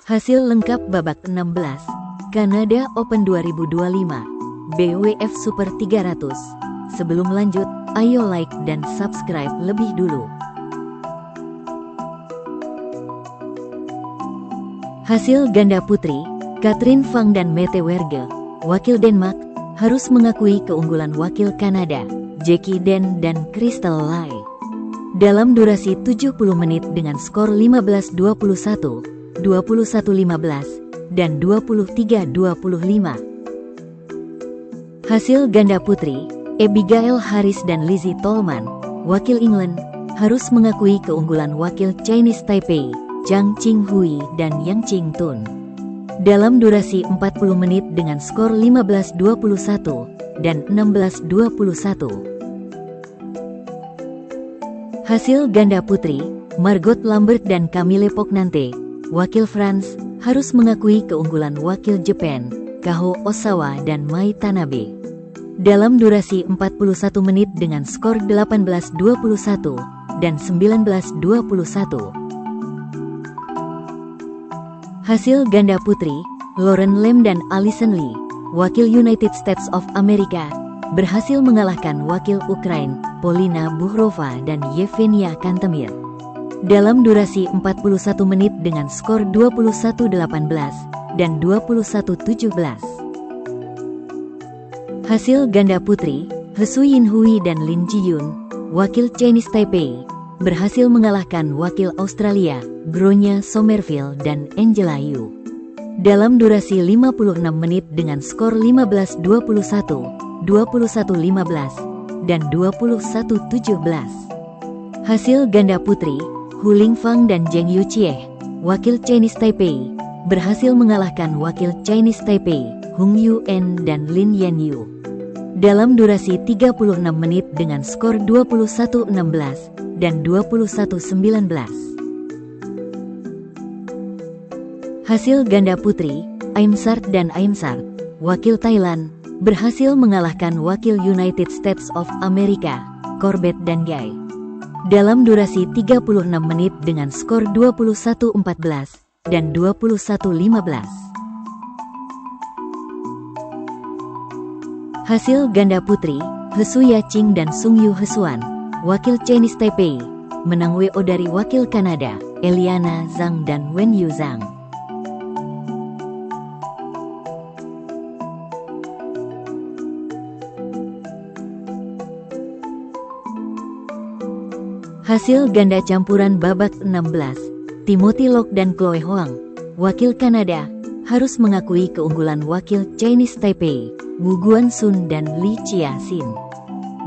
Hasil lengkap babak 16 Kanada Open 2025 BWF Super 300. Sebelum lanjut, ayo like dan subscribe lebih dulu. Hasil ganda putri, Katrine Fang dan Mette Werge, wakil Denmark, harus mengakui keunggulan wakil Kanada, Jackie Den dan Crystal Lie. Dalam durasi 70 menit dengan skor 15-21, 21-15, dan 23-25. Hasil ganda putri, Abigail Harris dan Lizzie Tolman, wakil England, harus mengakui keunggulan wakil Chinese Taipei, Zhang Qinghui dan Yang Qingtun. Dalam durasi 40 menit dengan skor 15-21 dan 16-21. Hasil ganda putri, Margot Lambert dan Camille Pognante, wakil France, harus mengakui keunggulan wakil Jepang, Kaho Osawa dan Mai Tanabe. Dalam durasi 41 menit dengan skor 18-21 dan 19-21. Hasil ganda putri, Lauren Lam dan Alison Lee, wakil United States of America, berhasil mengalahkan wakil Ukraina, Polina Buhrova dan Yevgenia Kantemir. Dalam durasi 41 menit dengan skor 21-18 dan 21-17. Hasil ganda putri, He Yinhui dan Lin Jiyun, wakil Chinese Taipei, berhasil mengalahkan wakil Australia, Gronya Somerville dan Angela Yu. Dalam durasi 56 menit dengan skor 15-21, 21-15, dan 21-17. Hasil ganda putri, Hu Lingfang dan Zheng Yuqieh, wakil Chinese Taipei, berhasil mengalahkan wakil Chinese Taipei, Hung Yuen dan Lin Yanyu. Dalam durasi 36 menit dengan skor 21-16 dan 21-19. Hasil ganda putri, Aimsart dan Aimsart, wakil Thailand, berhasil mengalahkan wakil United States of America, Corbett dan Guy. Dalam durasi 36 menit dengan skor 21-14 dan 21-15. Hasil ganda putri, He Yaqing dan Sung Yu Hesuan, wakil Chinese Taipei, menang WO dari wakil Kanada, Eliana Zhang dan Wen Yu Zhang. Hasil ganda campuran babak 16, Timothy Loch dan Chloe Hoang, wakil Kanada, harus mengakui keunggulan wakil Chinese Taipei, Wu Guanxun dan Li Chia-sin.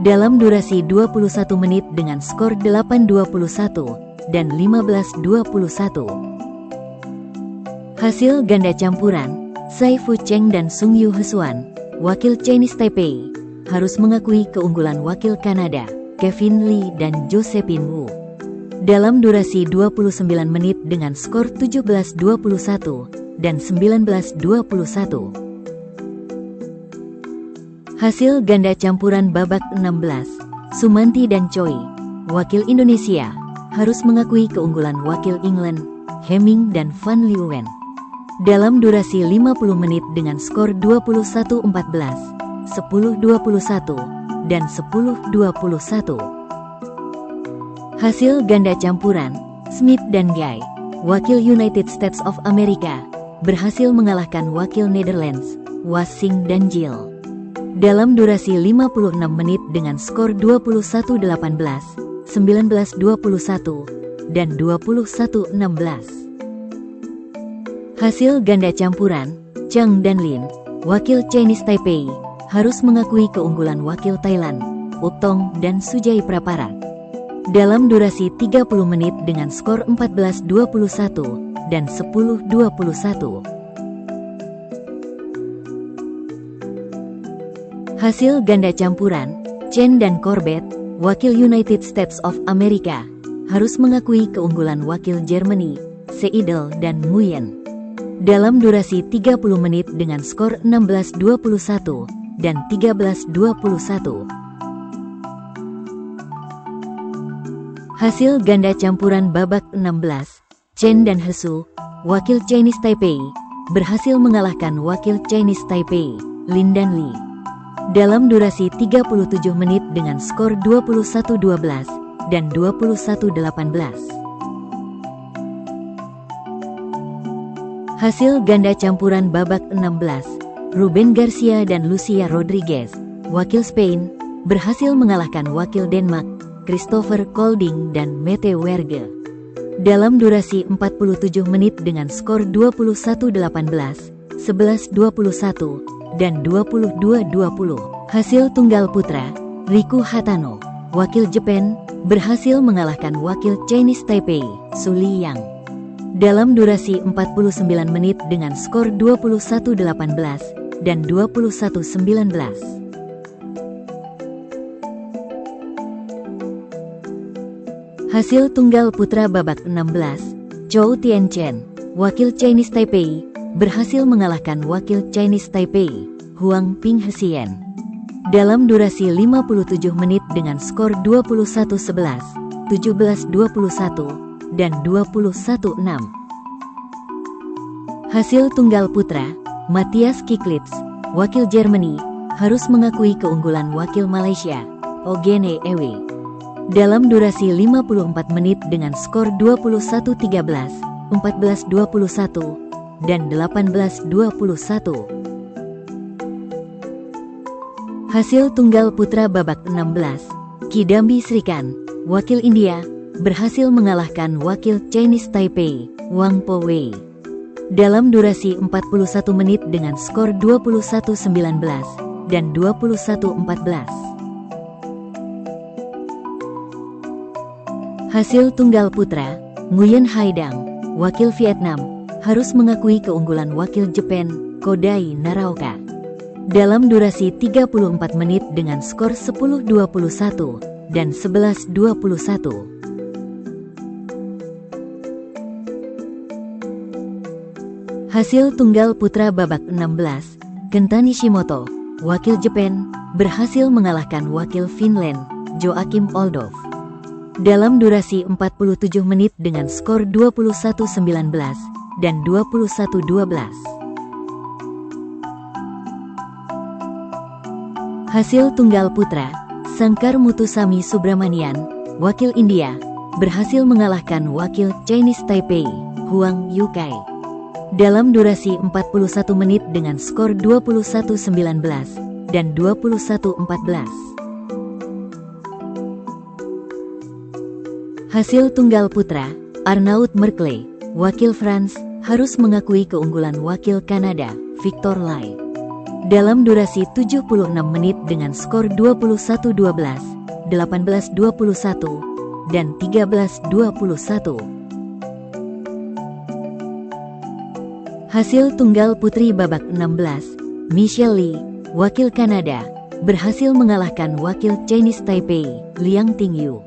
Dalam durasi 21 menit dengan skor 8-21 dan 15-21. Hasil ganda campuran, Sai Fu Cheng dan Sung Yu Hesuan, wakil Chinese Taipei, harus mengakui keunggulan wakil Kanada, Kevin Lee dan Josephine Wu. Dalam durasi 29 menit dengan skor 17-21 dan 19-21. Hasil ganda campuran babak 16, Sumanti dan Choi, wakil Indonesia, harus mengakui keunggulan wakil England, Hemming dan Van Leeuwen. Dalam durasi 50 menit dengan skor 21-14, 10-21, dan 10-21. Hasil ganda campuran, Smith dan Guy, wakil United States of America, berhasil mengalahkan wakil Netherlands, Wassing dan Jill. Dalam durasi 56 menit dengan skor 21-18, 19-21, dan 21-16. Hasil ganda campuran, Chang dan Lin, wakil Chinese Taipei, harus mengakui keunggulan wakil Thailand, Utong dan Sujai Praparat. Dalam durasi 30 menit dengan skor 14-21 dan 10-21. Hasil ganda campuran, Chen dan Corbett, wakil United States of America, harus mengakui keunggulan wakil Germany, Seidel dan Nguyen. Dalam durasi 30 menit dengan skor 16-21 dan 13-21. Hasil ganda campuran babak 16, Chen dan Hesu, wakil Chinese Taipei, berhasil mengalahkan wakil Chinese Taipei, Lin dan Li, dalam durasi 37 menit dengan skor 21-12 dan 21-18. Hasil ganda campuran babak 16, Ruben Garcia dan Lucia Rodriguez, wakil Spain, berhasil mengalahkan wakil Denmark, Christopher Kolding dan Mette Werge, dalam durasi 47 menit dengan skor 21-18, 11-21, dan 22-20. Hasil tunggal putra, Riku Hatano, wakil Jepang, berhasil mengalahkan wakil Chinese Taipei, Su Liyang, dalam durasi 49 menit dengan skor 21-18 dan 21-19. Hasil tunggal putra babak 16, Zhou Tianchen, wakil Chinese Taipei, berhasil mengalahkan wakil Chinese Taipei, Huang Pinghexian, dalam durasi 57 menit dengan skor 21-11, 17-21, dan 21-6. Hasil tunggal putra, Matthias Kiklitz, wakil Germany, harus mengakui keunggulan wakil Malaysia, Ogene Ewe, dalam durasi 54 menit dengan skor 21-13, 14-21, dan 18-21. Hasil tunggal putra babak 16, Kidambi Srikanth, wakil India, berhasil mengalahkan wakil Chinese Taipei, Wang Po-wei, dalam durasi 41 menit dengan skor 21-19 dan 21-14. Hasil tunggal putra, Nguyen Hai Dang, wakil Vietnam, harus mengakui keunggulan wakil Jepang, Kodai Naraoka, dalam durasi 34 menit dengan skor 10-21 dan 11-21. Hasil tunggal putra babak 16, Kenta Nishimoto, wakil Jepang, berhasil mengalahkan wakil Finland, Joakim Oldhoff, dalam durasi 47 menit dengan skor 21-19 dan 21-12. Hasil tunggal putra, Sankar Muthuswamy Subramanian, wakil India, berhasil mengalahkan wakil Chinese Taipei, Huang Yukai, dalam durasi 41 menit dengan skor 21-19 dan 21-14. Hasil tunggal putra, Arnaud Merkley, wakil France, harus mengakui keunggulan wakil Kanada, Victor Lai, dalam durasi 76 menit dengan skor 21-12, 18-21, dan 13-21. Hasil tunggal putri babak 16, Michelle Lee, wakil Kanada, berhasil mengalahkan wakil Chinese Taipei, Liang Tingyu,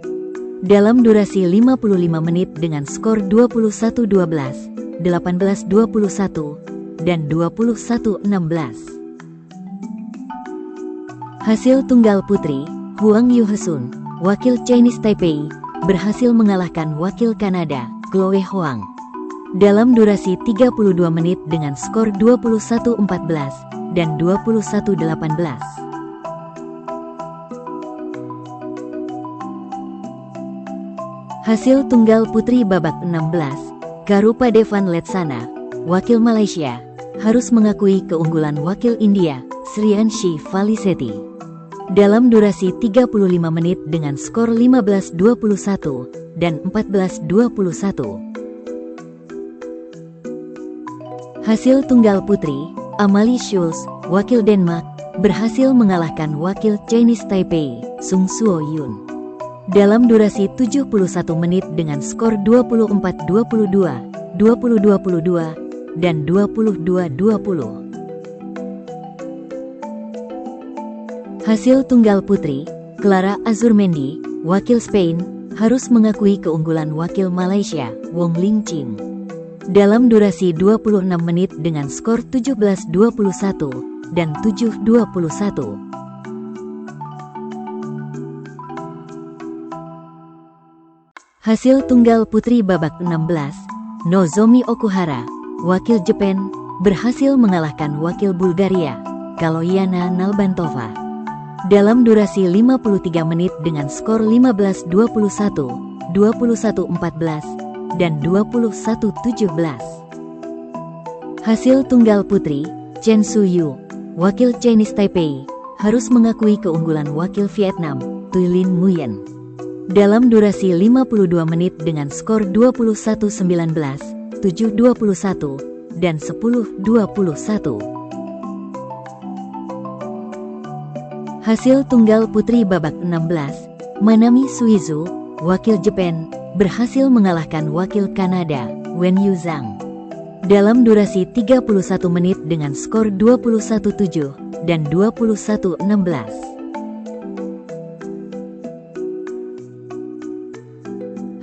dalam durasi 55 menit dengan skor 21-12, 18-21, dan 21-16. Hasil tunggal putri, Huang Yuhesun, wakil Chinese Taipei, berhasil mengalahkan wakil Kanada, Chloe Huang, dalam durasi 32 menit dengan skor 21-14 dan 21-18. Hasil tunggal putri babak 16, Garupa Devan Letsana, wakil Malaysia, harus mengakui keunggulan wakil India, Srianshi Valisetti, dalam durasi 35 menit dengan skor 15-21 dan 14-21. Hasil tunggal putri, Amalie Schulz, wakil Denmark, berhasil mengalahkan wakil Chinese Taipei, Sung Suo Yun, dalam durasi 71 menit dengan skor 24-22, 20-22, dan 22-20. Hasil tunggal putri, Clara Azurmendi, wakil Spain, harus mengakui keunggulan wakil Malaysia, Wong Ling Ching, dalam durasi 26 menit dengan skor 17-21 dan 7-21. Hasil tunggal putri babak 16, Nozomi Okuhara, wakil Jepang, berhasil mengalahkan wakil Bulgaria, Kaloyana Nalbantova, dalam durasi 53 menit dengan skor 15-21, 21-14, dan 21-17. Hasil tunggal putri, Chen Shuyu, wakil Chinese Taipei, harus mengakui keunggulan wakil Vietnam, Thuy Linh Nguyen, dalam durasi 52 menit dengan skor 21-19, 7-21, dan 10-21. Hasil tunggal putri babak 16, Manami Suizu, wakil Jepang, berhasil mengalahkan wakil Kanada, Wen Yu Zhang, dalam durasi 31 menit dengan skor 21-7 dan 21-16.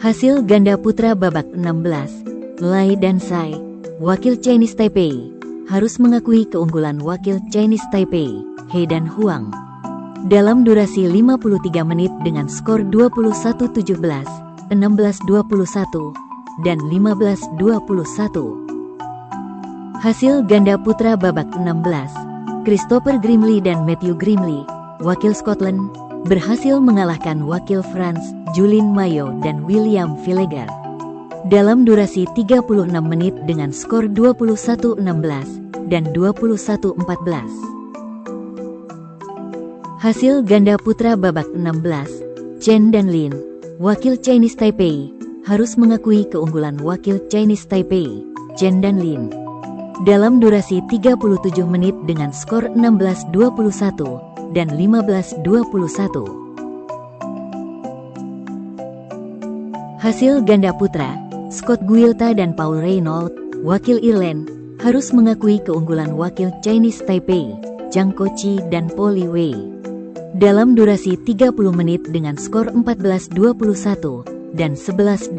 Hasil ganda putra babak 16, Lai dan Sai, wakil Chinese Taipei, harus mengakui keunggulan wakil Chinese Taipei, He dan Huang, dalam durasi 53 menit dengan skor 21-17, 16-21, dan 15-21. Hasil ganda putra babak 16, Christopher Grimley dan Matthew Grimley, wakil Scotland, berhasil mengalahkan wakil France, Julien Mayo dan William Villager, dalam durasi 36 menit dengan skor 21-16 dan 21-14. Hasil ganda putra babak 16, Chen dan Lin, wakil Chinese Taipei, harus mengakui keunggulan wakil Chinese Taipei, Chen dan Lin, dalam durasi 37 menit dengan skor 16-21 dan 15-21. Hasil ganda putra, Scott Guilta dan Paul Reynolds, wakil Ireland, harus mengakui keunggulan wakil Chinese Taipei, Zhang Kochi dan Poli Wei, dalam durasi 30 menit dengan skor 14-21 dan 11-21.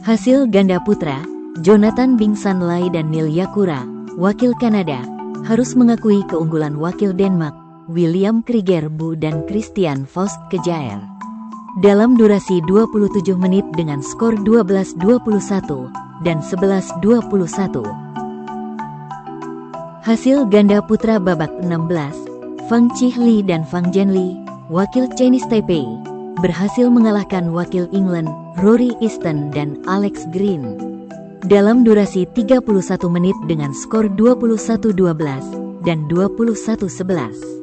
Hasil ganda putra, Jonathan Bingsan Lai dan Neil Yakura, wakil Kanada, harus mengakui keunggulan wakil Denmark, William Krieger Bu dan Christian Faust Kejaer, dalam durasi 27 menit dengan skor 12-21 dan 11-21. Hasil ganda putra babak 16, Fang Chihli dan Fang Zhenli, wakil Chinese Taipei, berhasil mengalahkan wakil England, Rory Easton dan Alex Green, dalam durasi 31 menit dengan skor 21-12 dan 21-11.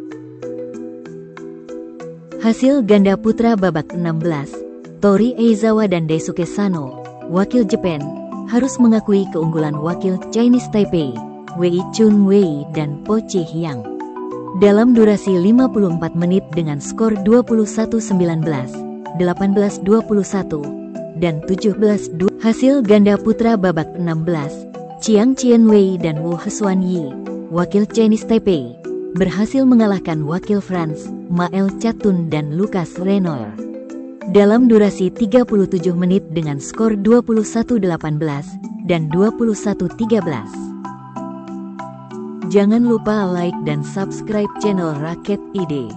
Hasil ganda putra babak 16, Tori Eizawa dan Daisuke Sano, wakil Jepang, harus mengakui keunggulan wakil Chinese Taipei, Wei Chun Wei dan Po Chi Hyang, dalam durasi 54 menit dengan skor 21-19, 18-21, dan 17-2. Hasil ganda putra babak 16, Chiang Chien-wei dan Wu Hesuan-yi, wakil Chinese Taipei, berhasil mengalahkan wakil France, Mael Chatun dan Lucas Renoir, dalam durasi 37 menit dengan skor 21-18 dan 21-13. Jangan lupa like dan subscribe channel Raket ID.